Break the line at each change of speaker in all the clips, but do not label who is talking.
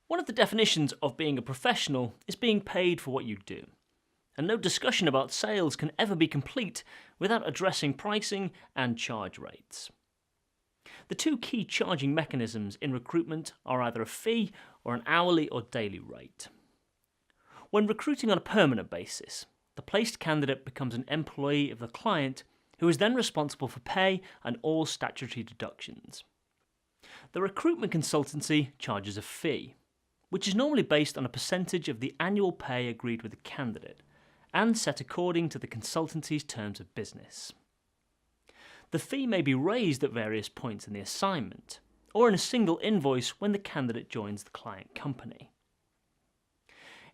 One of the definitions of being a professional is being paid for what you do, and no discussion about sales can ever be complete without addressing pricing and charge rates. The two key charging mechanisms in recruitment are either a fee or an hourly or daily rate. When recruiting on a permanent basis, the placed candidate becomes an employee of the client who is then responsible for pay and all statutory deductions. The recruitment consultancy charges a fee, which is normally based on a percentage of the annual pay agreed with the candidate and set according to the consultancy's terms of business. The fee may be raised at various points in the assignment, or in a single invoice when the candidate joins the client company.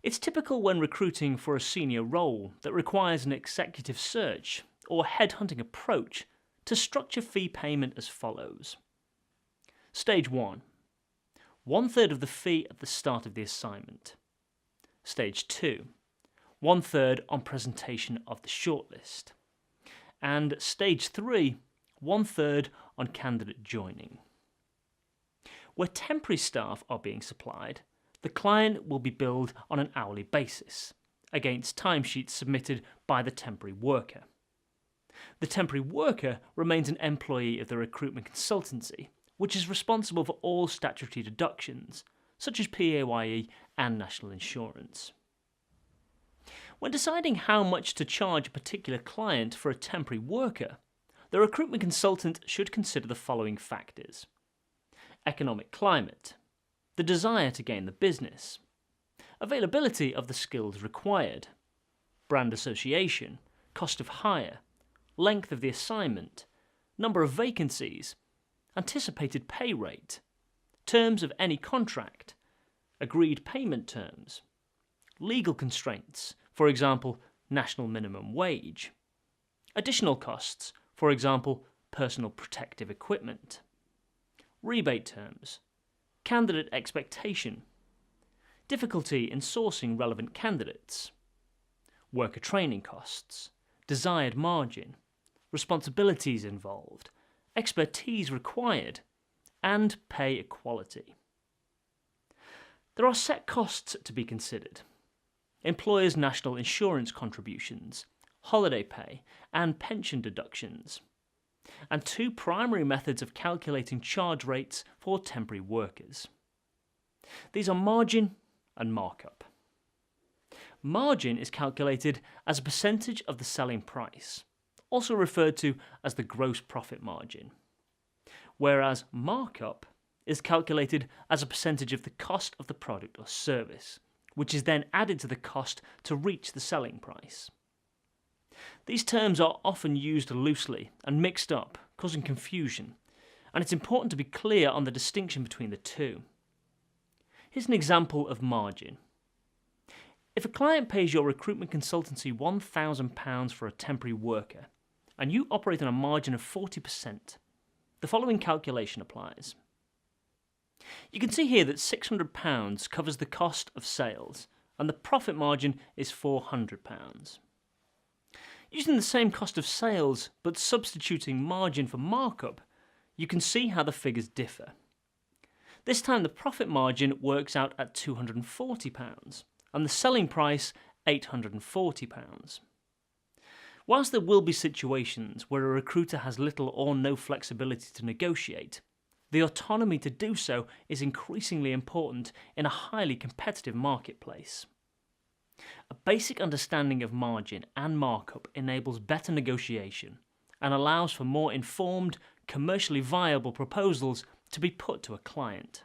It's typical when recruiting for a senior role that requires an executive search or headhunting approach to structure fee payment as follows. Stage 1. 1/3 of the fee at the start of the assignment. Stage 2. 1/3 on presentation of the shortlist. And Stage 3, 1/3 on candidate joining. Where temporary staff are being supplied, the client will be billed on an hourly basis, against timesheets submitted by the temporary worker. The temporary worker remains an employee of the recruitment consultancy, which is responsible for all statutory deductions, such as PAYE and national insurance. When deciding how much to charge a particular client for a temporary worker, the recruitment consultant should consider the following factors: economic climate, the desire to gain the business, availability of the skills required, brand association, cost of hire, length of the assignment, number of vacancies, anticipated pay rate, terms of any contract, agreed payment terms, legal constraints, for example, national minimum wage, additional costs, for example, personal protective equipment, rebate terms, candidate expectation, difficulty in sourcing relevant candidates, worker training costs, desired margin, responsibilities involved, expertise required, and pay equality. There are set costs to be considered: employers' national insurance contributions, holiday pay, and pension deductions, and two primary methods of calculating charge rates for temporary workers. These are margin and markup. Margin is calculated as a percentage of the selling price, also referred to as the gross profit margin, whereas markup is calculated as a percentage of the cost of the product or service, which is then added to the cost to reach the selling price. These terms are often used loosely and mixed up, causing confusion, and it's important to be clear on the distinction between the two. Here's an example of margin. If a client pays your recruitment consultancy £1,000 for a temporary worker, and you operate on a margin of 40%, the following calculation applies. You can see here that £600 covers the cost of sales, and the profit margin is £400. Using the same cost of sales, but substituting margin for markup, you can see how the figures differ. This time the profit margin works out at £240, and the selling price £840. Whilst there will be situations where a recruiter has little or no flexibility to negotiate, the autonomy to do so is increasingly important in a highly competitive marketplace. A basic understanding of margin and markup enables better negotiation and allows for more informed, commercially viable proposals to be put to a client.